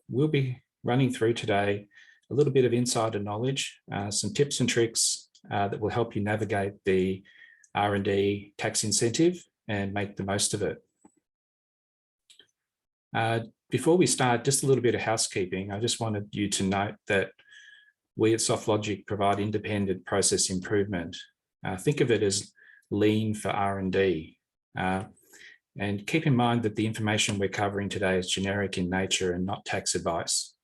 we'll be running through today a little bit of insider knowledge, some tips and tricks that will help you navigate the R&D tax incentive and make the most of it. Before we start, just a little bit of housekeeping. I just wanted you to note that we at SoftLogic provide independent process improvement. Think of it as lean for R&D. And keep in mind that the information we're covering today is generic in nature and not tax advice.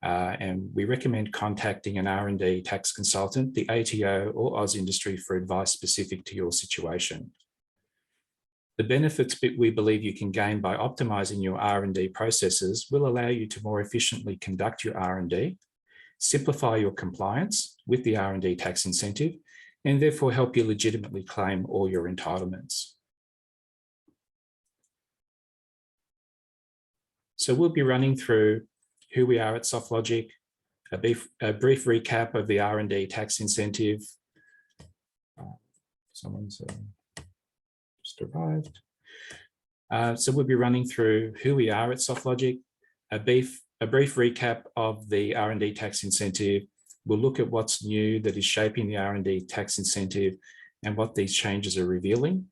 And we recommend contacting an R&D tax consultant, the ATO or AusIndustry for advice specific to your situation. The benefits we believe you can gain by optimizing your R&D processes will allow you to more efficiently conduct your R&D, simplify your compliance with the R&D tax incentive, and therefore help you legitimately claim all your entitlements. So we'll be running through who we are at SoftLogic, a brief recap of the R&D tax incentive. Someone's just arrived. So we'll be running through who we are at SoftLogic, a brief recap of the R&D tax incentive. We'll look at what's new that is shaping the R&D tax incentive and what these changes are revealing.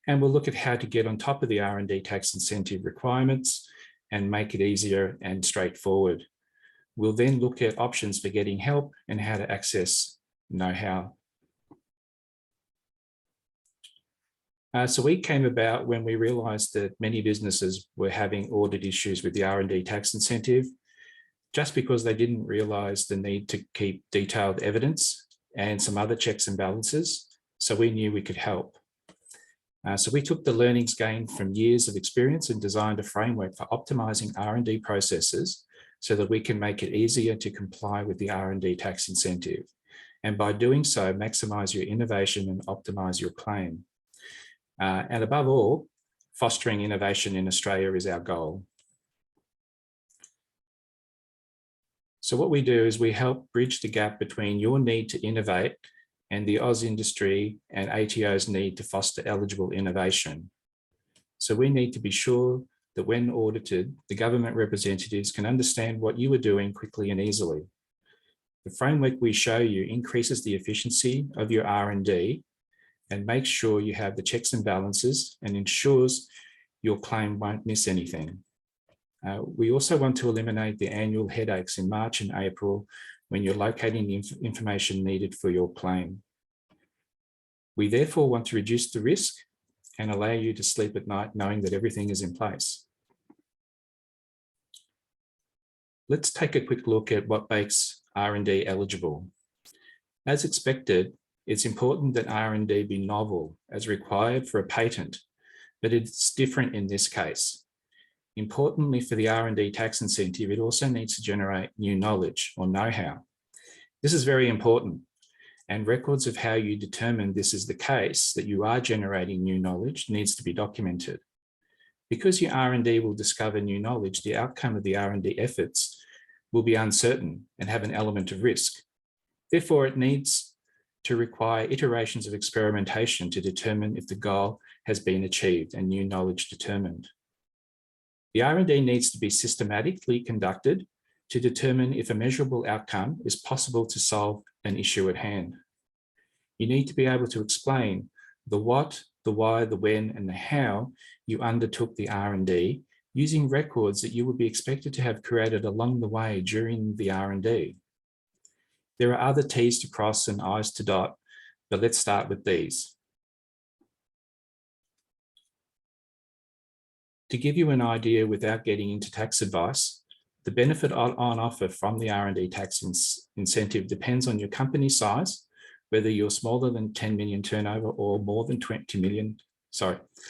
And we'll look at how to get on top of the R&D tax incentive requirements and make it easier and straightforward. We'll then look at options for getting help and how to access know-how. So we came about when we realized that many businesses were having audit issues with the R&D tax incentive, just because they didn't realize the need to keep detailed evidence and some other checks and balances. So we knew we could help. So we took the learnings gained from years of experience and designed a framework for optimizing R&D processes so that we can make it easier to comply with the R&D tax incentive. And by doing so, maximize your innovation and optimize your claim. And above all, fostering innovation in Australia is our goal. So what we do is we help bridge the gap between your need to innovate and the AusIndustry and ATO's need to foster eligible innovation. So we need to be sure that when audited, the government representatives can understand what you are doing quickly and easily. The framework we show you increases the efficiency of your R&D and makes sure you have the checks and balances and ensures your claim won't miss anything. We also want to eliminate the annual headaches in March and April when you're locating the information needed for your claim. We therefore want to reduce the risk and allow you to sleep at night knowing that everything is in place. Let's take a quick look at what makes R&D eligible. As expected, it's important that R&D be novel as required for a patent, but it's different in this case. Importantly, for the R&D tax incentive, it also needs to generate new knowledge or know-how. This is very important, and records of how you determine this is the case, that you are generating new knowledge, needs to be documented. Because your R&D will discover new knowledge, the outcome of the R&D efforts will be uncertain and have an element of risk. Therefore, it needs to require iterations of experimentation to determine if the goal has been achieved and new knowledge determined. The R&D needs to be systematically conducted to determine if a measurable outcome is possible to solve an issue at hand. You need to be able to explain the what, the why, the when, and the how you undertook the R&D using records that you would be expected to have created along the way during the R&D. There are other T's to cross and I's to dot, but let's start with these. To give you an idea without getting into tax advice, the benefit on offer from the R&D tax incentive depends on your company size, whether you're smaller than 10 million turnover or more than 20 million,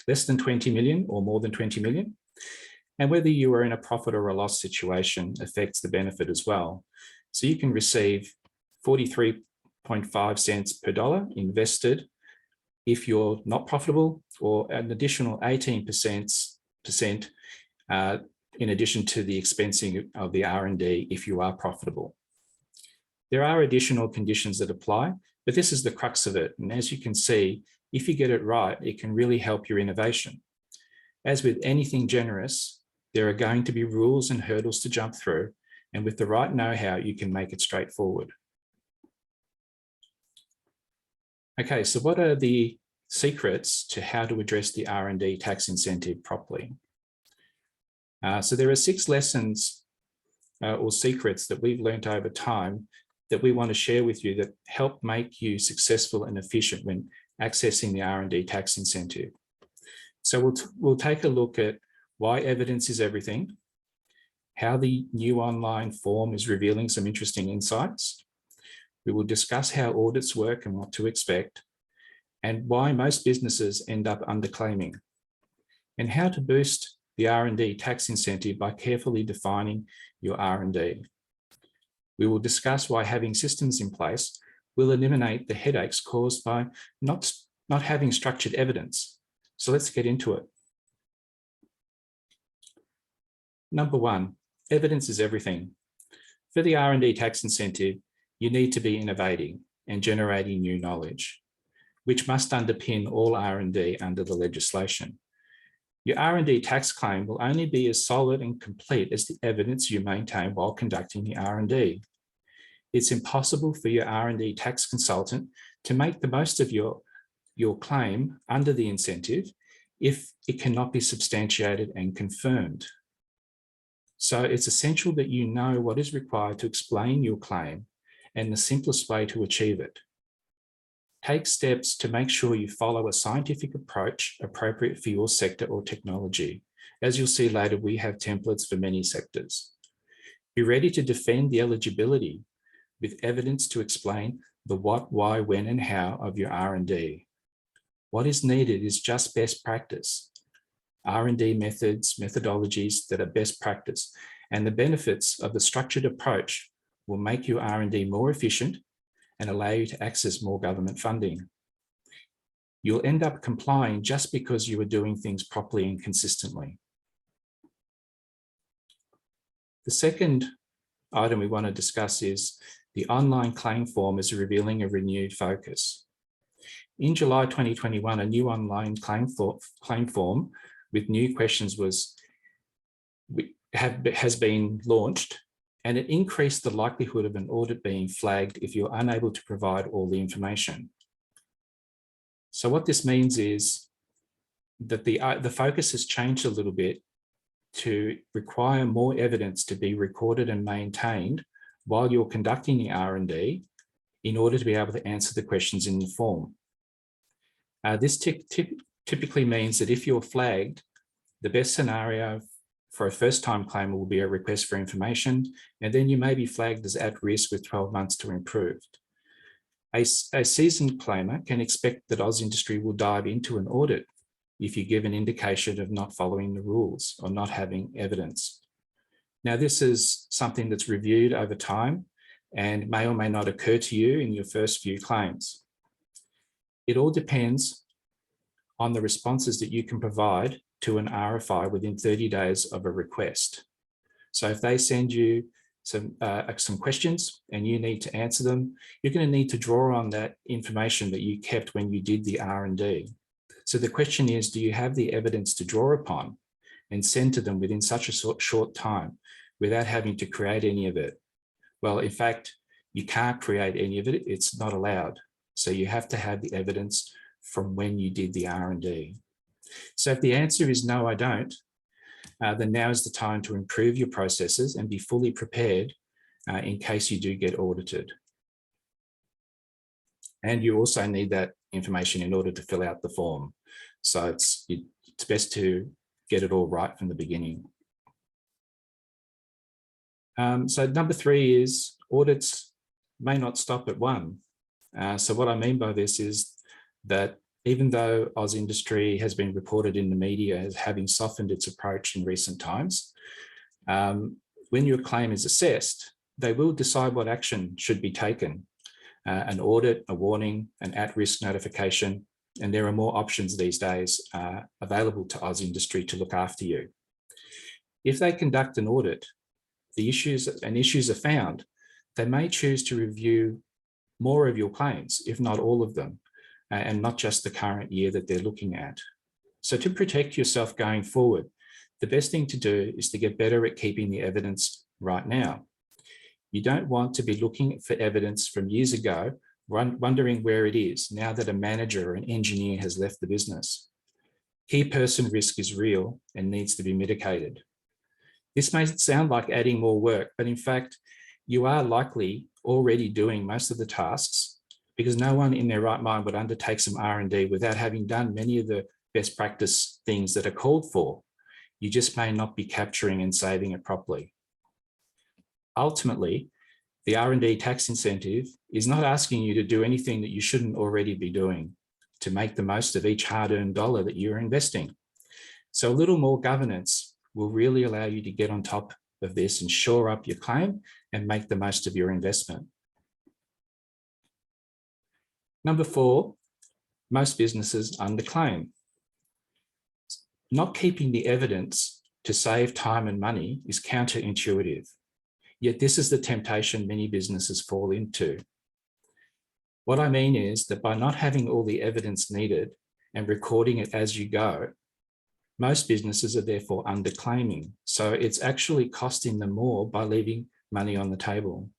less than 20 million or more than 20 million, and whether you are in a profit or a loss situation affects the benefit as well. So you can receive 43.5 cents per dollar invested if you're not profitable, or an additional 18% in addition to the expensing of the R&D if you are profitable. There are additional conditions that apply, but this is the crux of it. And as you can see, if you get it right, it can really help your innovation. As with anything generous, There are going to be rules and hurdles to jump through, and with the right know-how, you can make it straightforward. Okay, so what are the secrets to how to address the R&D tax incentive properly? So there are 6 lessons or secrets that we've learned over time that we want to share with you that help make you successful and efficient when accessing the R&D tax incentive. So we'll take a look at why evidence is everything, how the new online form is revealing some interesting insights. We will discuss how audits work and what to expect, and why most businesses end up underclaiming, and how to boost the R&D tax incentive by carefully defining your R&D. We will discuss why having systems in place will eliminate the headaches caused by not having structured evidence. So let's get into it. Number 1, evidence is everything. For the R&D tax incentive, you need to be innovating and generating new knowledge, which must underpin all R&D under the legislation. Your R&D tax claim will only be as solid and complete as the evidence you maintain while conducting the R&D. It's impossible for your R&D tax consultant to make the most of your claim under the incentive if it cannot be substantiated and confirmed. So it's essential that you know what is required to explain your claim and the simplest way to achieve it. Take steps to make sure you follow a scientific approach appropriate for your sector or technology. As you'll see later, we have templates for many sectors. Be ready to defend the eligibility with evidence to explain the what, why, when, and how of your R&D. What is needed is just best practice. R&D methods, methodologies that are best practice, and the benefits of the structured approach will make your R&D more efficient and allow you to access more government funding. You'll end up complying just because you are doing things properly and consistently. The second item we want to discuss is the online claim form is revealing a renewed focus. In July 2021, a new online claim form with new questions has been launched, and it increased the likelihood of an audit being flagged if you're unable to provide all the information. So what this means is that the focus has changed a little bit to require more evidence to be recorded and maintained while you're conducting the R&D in order to be able to answer the questions in the form. This typically means that if you're flagged, the best scenario for a first-time claimer will be a request for information, and then you may be flagged as at risk with 12 months to improve. A seasoned claimer can expect that AusIndustry will dive into an audit if you give an indication of not following the rules or not having evidence. Now, this is something that's reviewed over time and may or may not occur to you in your first few claims. It all depends on the responses that you can provide to an RFI within 30 days of a request. So if they send you some questions and you need to answer them, you're going to need to draw on that information that you kept when you did the R&D. So the question is, do you have the evidence to draw upon and send to them within such a short time without having to create any of it? Well, in fact, you can't create any of it. It's not allowed. So you have to have the evidence from when you did the R&D. So if the answer is no, I don't, then now is the time to improve your processes and be fully prepared in case you do get audited. And you also need that information in order to fill out the form. So it's best to get it all right from the beginning. So number 3 is audits may not stop at one. So what I mean by this is that even though AusIndustry has been reported in the media as having softened its approach in recent times, when your claim is assessed, they will decide what action should be taken. An audit, a warning, an at-risk notification, and there are more options these days available to AusIndustry to look after you. If they conduct an audit, the issues are found, they may choose to review more of your claims, if not all of them, and not just the current year that they're looking at. So to protect yourself going forward, The best thing to do is to get better at keeping the evidence right now. You don't want to be looking for evidence from years ago, wondering where it is now that a manager or an engineer has left the business. Key person risk is real and needs to be mitigated. This may sound like adding more work, but in fact, you are likely already doing most of the tasks, because no one in their right mind would undertake some R&D without having done many of the best practice things that are called for. You just may not be capturing and saving it properly. Ultimately, the R&D tax incentive is not asking you to do anything that you shouldn't already be doing to make the most of each hard-earned dollar that you're investing. So a little more governance will really allow you to get on top of this and shore up your claim and make the most of your investment. Number 4, most businesses underclaim. Not keeping the evidence to save time and money is counterintuitive. Yet this is the temptation many businesses fall into. What I mean is that by not having all the evidence needed and recording it as you go, most businesses are therefore underclaiming. So it's actually costing them more by leaving money on the table.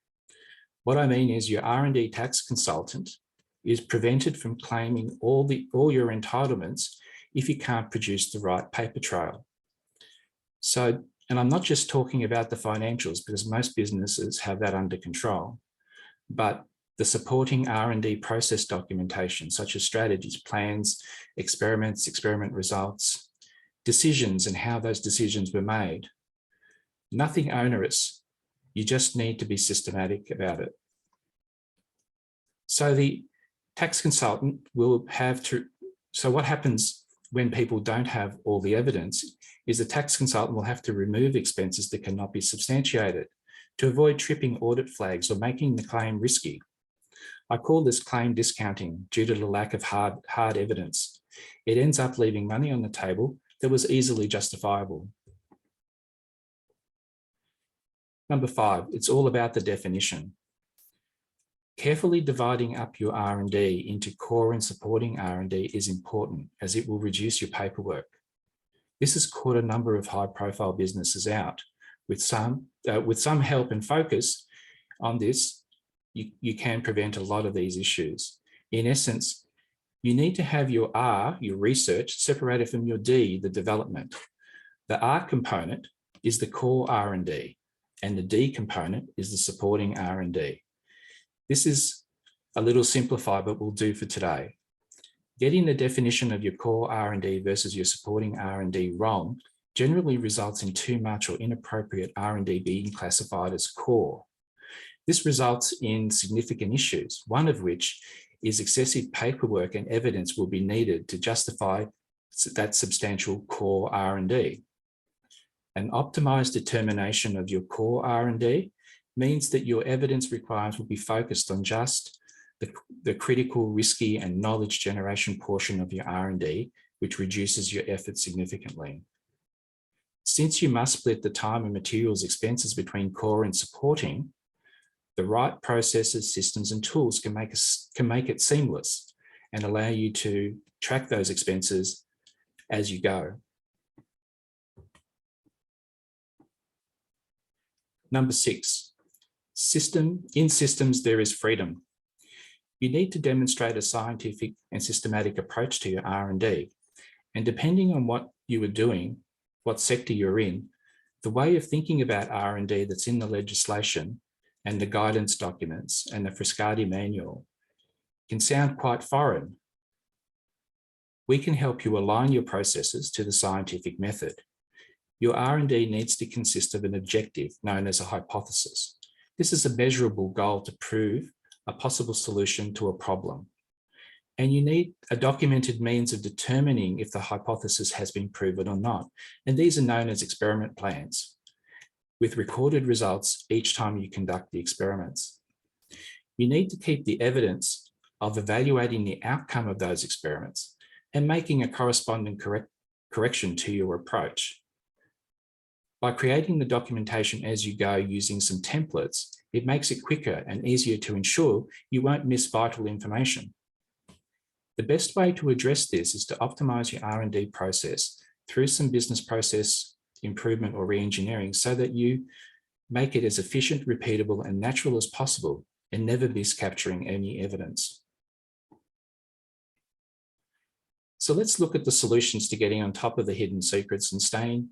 What I mean is your R&D tax consultant is prevented from claiming all your entitlements if you can't produce the right paper trail. So, and I'm not just talking about the financials, because most businesses have that under control, but the supporting R&D process documentation, such as strategies, plans, experiments, experiment results, decisions, and how those decisions were made. Nothing onerous. You just need to be systematic about it. So the tax consultant will have to, so what happens when people don't have all the evidence is the tax consultant will have to remove expenses that cannot be substantiated to avoid tripping audit flags or making the claim risky. I call this claim discounting due to the lack of hard evidence. It ends up leaving money on the table that was easily justifiable. Number 5, it's all about the definition. Carefully dividing up your R&D into core and supporting R&D is important, as it will reduce your paperwork. This has caught a number of high-profile businesses out. With some help and focus on this, you can prevent a lot of these issues. In essence, you need to have your R, your research, separated from your D, the development. The R component is the core R&D, and the D component is the supporting R&D. This is a little simplified, but will do for today. Getting the definition of your core R&D versus your supporting R&D wrong generally results in too much or inappropriate R&D being classified as core. This results in significant issues, one of which is excessive paperwork and evidence will be needed to justify that substantial core R&D. An optimized determination of your core R&D means that your evidence requirements will be focused on just the critical, risky, and knowledge generation portion of your R&D, which reduces your effort significantly. Since you must split the time and materials expenses between core and supporting, the right processes, systems, and tools can make it seamless and allow you to track those expenses as you go. Number 6, in systems, there is freedom. You need to demonstrate a scientific and systematic approach to your R&D. And depending on what you are doing, what sector you're in, the way of thinking about R&D that's in the legislation and the guidance documents and the Frascati manual can sound quite foreign. We can help you align your processes to the scientific method. Your R&D needs to consist of an objective known as a hypothesis. This is a measurable goal to prove a possible solution to a problem. And you need a documented means of determining if the hypothesis has been proven or not. And these are known as experiment plans, with recorded results each time you conduct the experiments. You need to keep the evidence of evaluating the outcome of those experiments and making a corresponding correction to your approach. By creating the documentation as you go using some templates, it makes it quicker and easier to ensure you won't miss vital information. The best way to address this is to optimize your R&D process through some business process improvement, or re-engineering so that you make it as efficient, repeatable, and natural as possible, and never miss capturing any evidence. So let's look at the solutions to getting on top of the hidden secrets and staying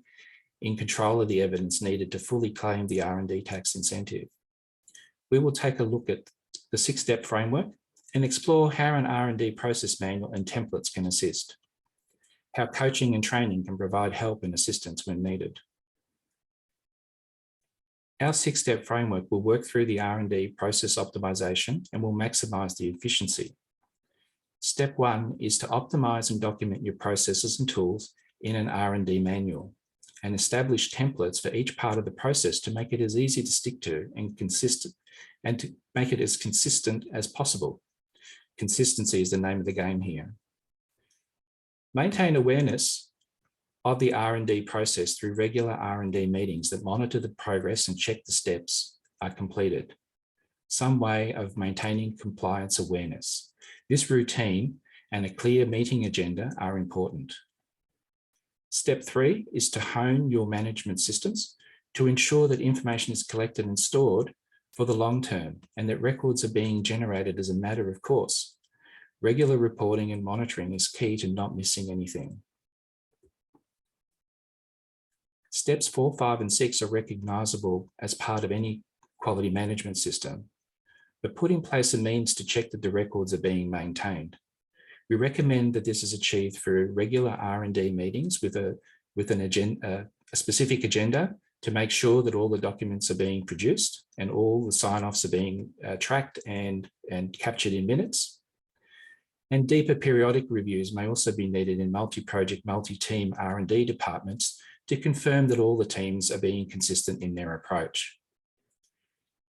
in control of the evidence needed to fully claim the R&D tax incentive. We will take a look at the 6-step framework and explore how an R&D process manual and templates can assist, how coaching and training can provide help and assistance when needed. Our 6-step framework will work through the R&D process optimization and will maximize the efficiency. Step 1 is to optimize and document your processes and tools in an R&D manual and establish templates for each part of the process to make it as easy to stick to and consistent, and to make it as consistent as possible. Consistency is the name of the game here. Maintain awareness of the R&D process through regular R&D meetings that monitor the progress and check the steps are completed. Some way of maintaining compliance awareness. This routine and a clear meeting agenda are important. Step 3 is to hone your management systems to ensure that information is collected and stored for the long term and that records are being generated as a matter of course. Regular reporting and monitoring is key to not missing anything. Steps 4, 5, and 6 are recognizable as part of any quality management system, but put in place a means to check that the records are being maintained. We recommend that this is achieved through regular R&D meetings with a specific agenda to make sure that all the documents are being produced and all the sign-offs are being tracked and captured in minutes. And deeper periodic reviews may also be needed in multi-project, multi-team R&D departments to confirm that all the teams are being consistent in their approach.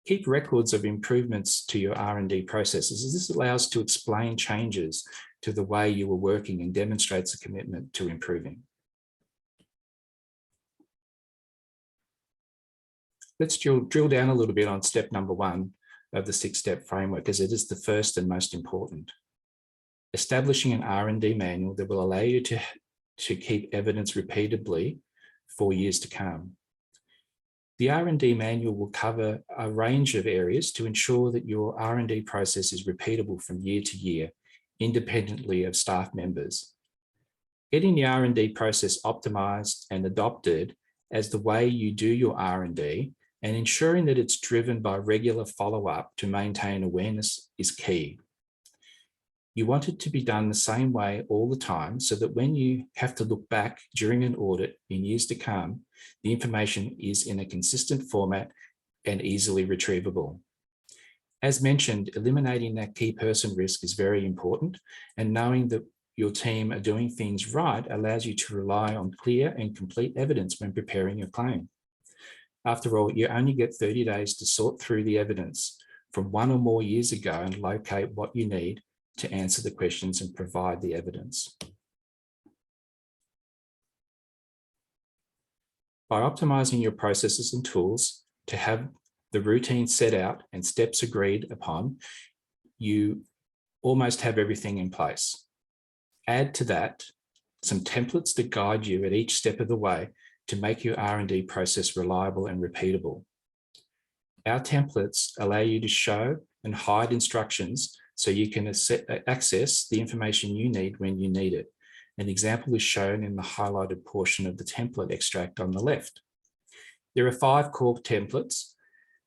Keep records of improvements to your R&D processes, as this allows to explain changes to the way you were working and demonstrates a commitment to improving. Let's drill down a little bit on step number 1 of the 6-step framework, as it is the first and most important. Establishing an R&D manual that will allow you to keep evidence repeatedly for years to come. The R&D manual will cover a range of areas to ensure that your R&D process is repeatable from year to year, independently of staff members. Getting the R&D process optimized and adopted as the way you do your R&D and ensuring that it's driven by regular follow-up to maintain awareness is key. You want it to be done the same way all the time so that when you have to look back during an audit in years to come, the information is in a consistent format and easily retrievable. As mentioned, eliminating that key person risk is very important, and knowing that your team are doing things right allows you to rely on clear and complete evidence when preparing your claim. After all, you only get 30 days to sort through the evidence from 1 or more years ago and locate what you need to answer the questions and provide the evidence. By optimizing your processes and tools to have the routine set out and steps agreed upon, you almost have everything in place. Add to that some templates that guide you at each step of the way to make your R&D process reliable and repeatable. Our templates allow you to show and hide instructions so you can access the information you need when you need it. An example is shown in the highlighted portion of the template extract on the left. There are 5 core templates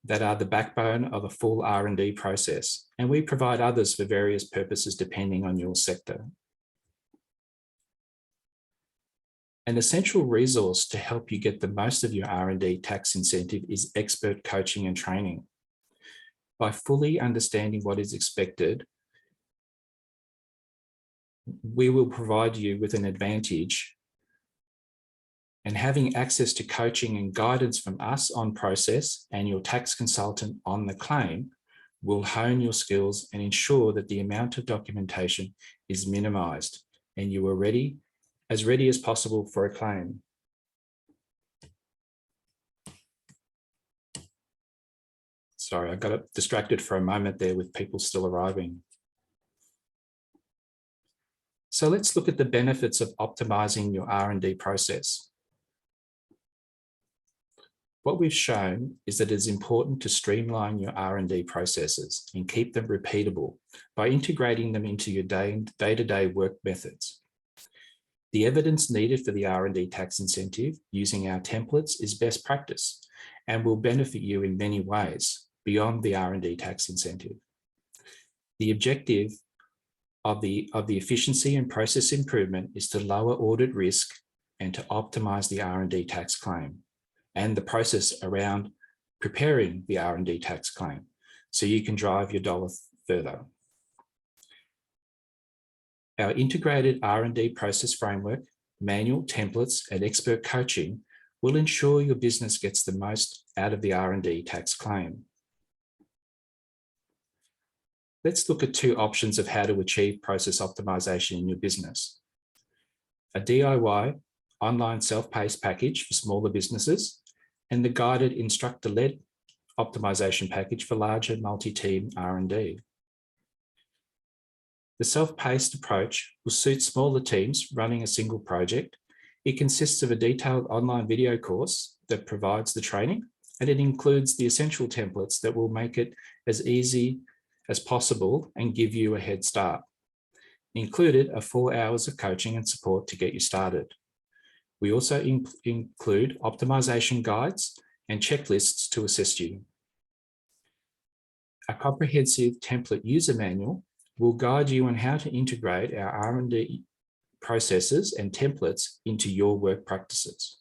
that are the backbone of a full R&D process, and we provide others for various purposes depending on your sector. An essential resource to help you get the most of your R&D tax incentive is expert coaching and training. By fully understanding what is expected, we will provide you with an advantage, and having access to coaching and guidance from us on process and your tax consultant on the claim will hone your skills and ensure that the amount of documentation is minimized and you are as ready as possible for a claim. Sorry, I got distracted for a moment there with people still arriving. So let's look at the benefits of optimizing your R&D process. What we've shown is that it's important to streamline your R&D processes and keep them repeatable by integrating them into your day-to-day work methods. The evidence needed for the R&D tax incentive using our templates is best practice and will benefit you in many ways beyond the R&D tax incentive. The objective of the efficiency and process improvement is to lower audit risk and to optimise the R&D tax claim and the process around preparing the R&D tax claim so you can drive your dollar further. Our integrated R&D process framework, manual templates, and expert coaching will ensure your business gets the most out of the R&D tax claim. Let's look at two options of how to achieve process optimization in your business. A DIY online self-paced package for smaller businesses and the guided instructor-led optimization package for larger multi-team R&D. The self-paced approach will suit smaller teams running a single project. It consists of a detailed online video course that provides the training, and it includes the essential templates that will make it as easy as possible and give you a head start. Included are 4 hours of coaching and support to get you started. We also include optimization guides and checklists to assist you. A comprehensive template user manual will guide you on how to integrate our R&D processes and templates into your work practices.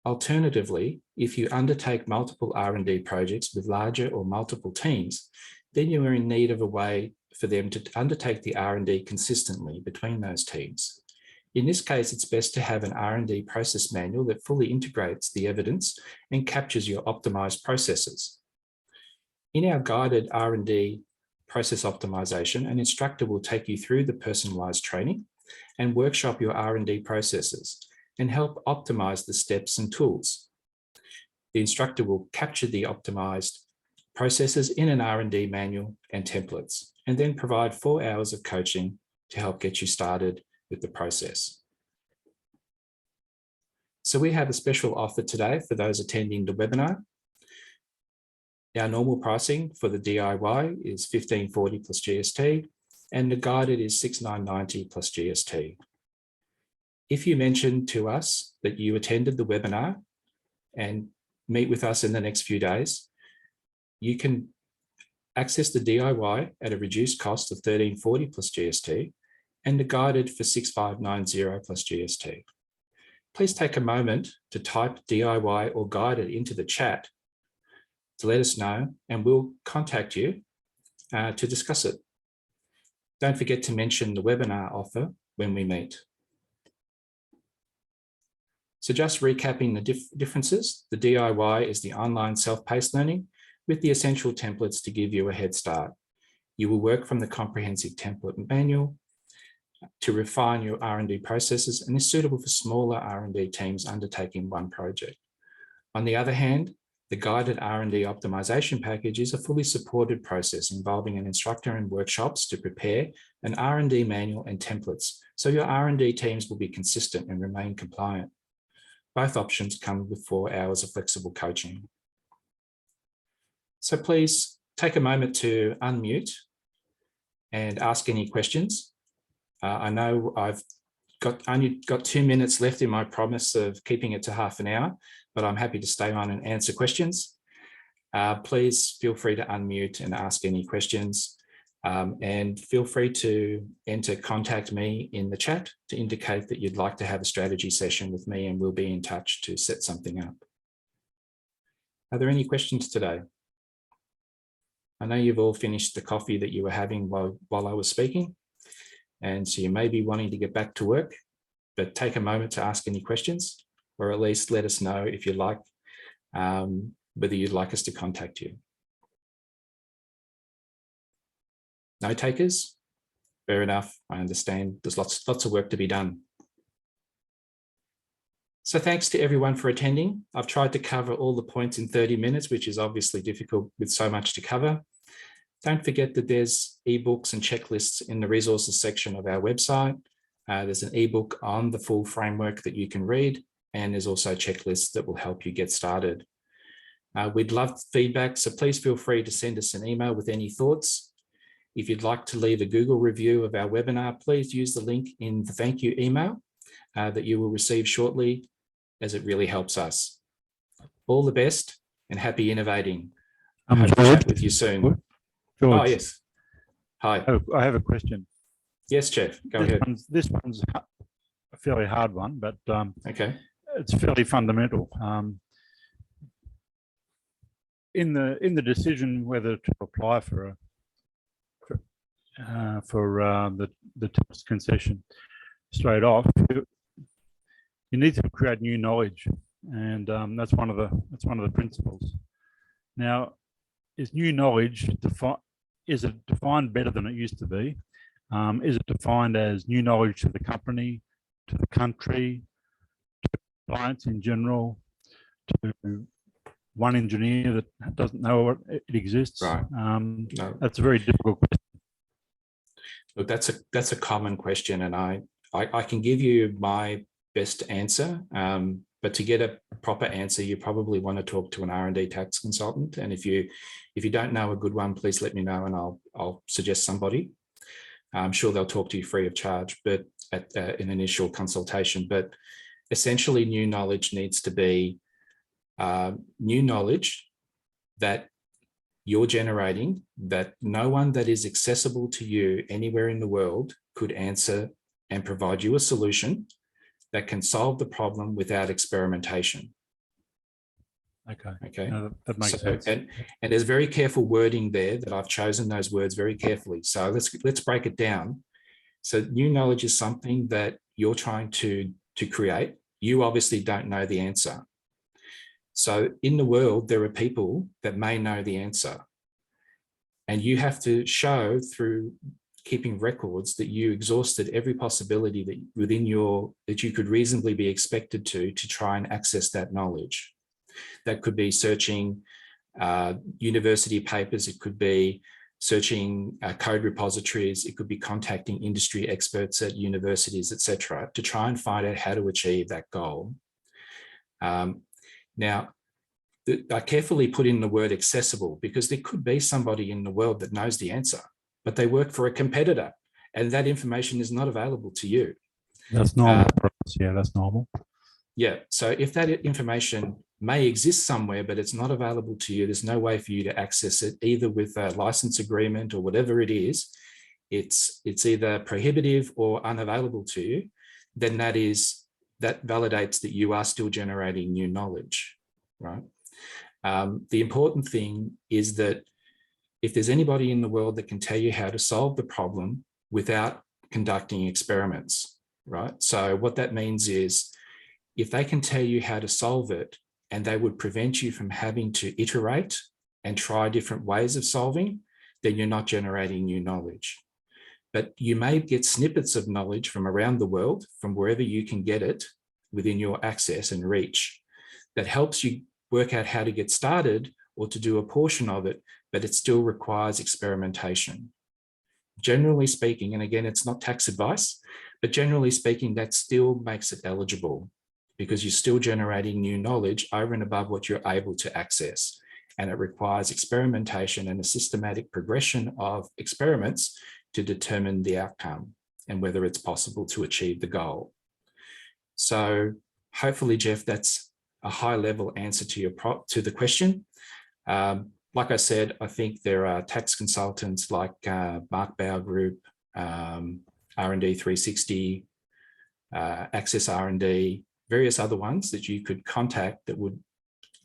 Alternatively, if you undertake multiple R&D projects with larger or multiple teams, then you are in need of a way for them to undertake the R&D consistently between those teams. In this case, it's best to have an R&D process manual that fully integrates the evidence and captures your optimized processes. In our guided R&D process optimization, an instructor will take you through the personalized training and workshop your R&D processes and help optimize the steps and tools. The instructor will capture the optimized processes in an R&D manual and templates, and then provide 4 hours of coaching to help get you started with the process. So we have a special offer today for those attending the webinar. Our normal pricing for the DIY is $15.40 plus GST, and the guided is $69.90 plus GST. If you mention to us that you attended the webinar and meet with us in the next few days, you can access the DIY at a reduced cost of $13.40 plus GST and the guided for $65.90 plus GST. Please take a moment to type DIY or guided into the chat to let us know, and we'll contact you to discuss it. Don't forget to mention the webinar offer when we meet. So just recapping the differences, the DIY is the online self-paced learning with the essential templates to give you a head start. You will work from the comprehensive template manual to refine your R&D processes and is suitable for smaller R&D teams undertaking one project. On the other hand, the guided R&D optimization package is a fully supported process involving an instructor and workshops to prepare an R&D manual and templates, so your R&D teams will be consistent and remain compliant. Both options come with 4 hours of flexible coaching. So please take a moment to unmute and ask any questions. I know I've only got 2 minutes left in my promise of keeping it to half an hour, but I'm happy to stay on and answer questions. Please feel free to unmute and ask any questions, and feel free to enter contact me in the chat to indicate that you'd like to have a strategy session with me, and we'll be in touch to set something up. Are there any questions today? I know you've all finished the coffee that you were having while I was speaking, and so you may be wanting to get back to work, but take a moment to ask any questions, or at least let us know if you like, whether you'd like us to contact you. No takers? Fair enough. I understand there's lots of work to be done. So thanks to everyone for attending. I've tried to cover all the points in 30 minutes, which is obviously difficult with so much to cover. Don't forget that there's ebooks and checklists in the resources section of our website. There's an ebook on the full framework that you can read, and there's also checklists that will help you get started. We'd love feedback, so please feel free to send us an email with any thoughts. If you'd like to leave a Google review of our webinar, please use the link in the thank you email that you will receive shortly, as it really helps us. All the best and happy innovating. I hope to chat with you soon. George, oh, yes. Hi. I have a question. Yes, Jeff, go ahead. This one's a fairly hard one, but okay. It's fairly fundamental. In the decision whether to apply for the tax concession straight off, you need to create new knowledge, and that's one of the principles. Now, is new knowledge is it defined better than it used to be? Is it defined as new knowledge to the company, to the country, to clients in general, to one engineer that doesn't know it exists? Right. No. That's a very difficult question. Look, that's a common question, and I can give you my best answer, but to get a proper answer, you probably want to talk to an R&D tax consultant. And if you don't know a good one, please let me know, and I'll suggest somebody. I'm sure they'll talk to you free of charge, but at an initial consultation. But essentially, new knowledge needs to be new knowledge that you're generating that no one that is accessible to you anywhere in the world could answer and provide you a solution that can solve the problem without experimentation. Okay. No, that makes sense. And there's very careful wording there that I've chosen those words very carefully. So let's break it down. So new knowledge is something that you're trying to create. You obviously don't know the answer. So in the world, there are people that may know the answer. And you have to show through keeping records that you exhausted every possibility that you could reasonably be expected to try and access that knowledge. That could be searching university papers, it could be searching code repositories, it could be contacting industry experts at universities, etc., to try and find out how to achieve that goal. Now, I carefully put in the word accessible because there could be somebody in the world that knows the answer, but they work for a competitor and that information is not available to you. That's normal. Yeah, that's normal. Yeah, so if that information may exist somewhere, but it's not available to you, there's no way for you to access it, either with a license agreement or whatever it is, it's either prohibitive or unavailable to you, then that validates that you are still generating new knowledge, right? The important thing is that if there's anybody in the world that can tell you how to solve the problem without conducting experiments, right? So what that means is if they can tell you how to solve it and they would prevent you from having to iterate and try different ways of solving, then you're not generating new knowledge. But you may get snippets of knowledge from around the world, from wherever you can get it within your access and reach, that helps you work out how to get started or to do a portion of it, but it still requires experimentation. Generally speaking, and again, it's not tax advice, but generally speaking, that still makes it eligible because you're still generating new knowledge over and above what you're able to access. And it requires experimentation and a systematic progression of experiments to determine the outcome and whether it's possible to achieve the goal. So hopefully, Jeff, that's a high-level answer to the question. Like I said, I think there are tax consultants like Mark Bauer Group, R&D 360, Access R&D, various other ones that you could contact that would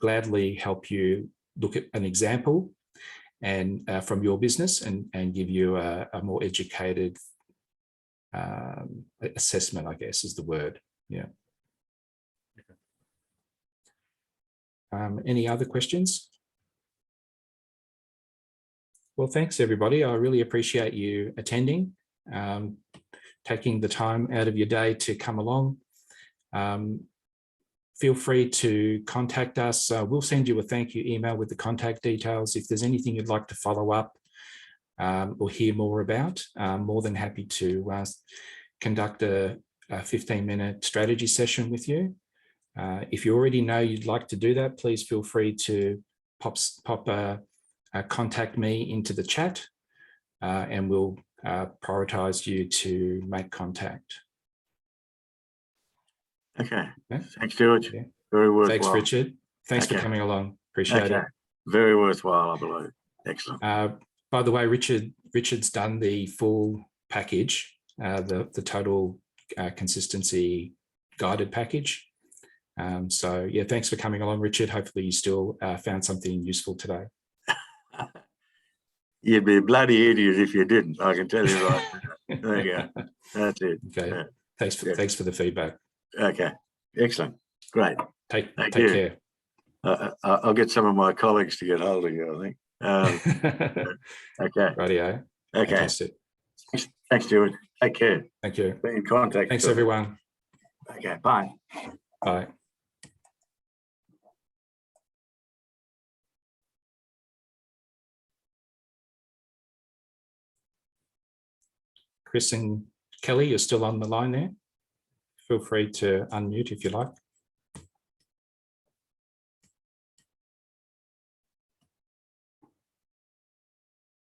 gladly help you look at an example and from your business and give you a more educated assessment, I guess is the word. Yeah. Any other questions? Well, thanks everybody. I really appreciate you attending, taking the time out of your day to come along. Feel free to contact us. We'll send you a thank you email with the contact details. If there's anything you'd like to follow up or hear more about, I'm more than happy to conduct a 15-minute strategy session with you. If you already know you'd like to do that, please feel free to contact me into the chat, and we'll prioritize you to make contact. Okay. Okay. Thanks, George. Yeah. Very worthwhile. Thanks, Richard. Thanks for coming along. Appreciate it. Very worthwhile, I believe. Excellent. By the way, Richard's done the full package, the total consistency guided package. So yeah, thanks for coming along, Richard. Hopefully you still found something useful today. You'd be a bloody idiot if you didn't, I can tell you right now. There you go. That's it. Okay. Yeah. Thanks for the feedback. Okay. Excellent. Great. Take care. I'll get some of my colleagues to get hold of you, I think. Okay. Rightio. Okay. Fantastic. Thanks, Stuart. Take care. Thank you. Be in contact. Thanks, everyone. Okay. Bye. Bye. Chris and Kelly, you're still on the line there. Feel free to unmute if you like.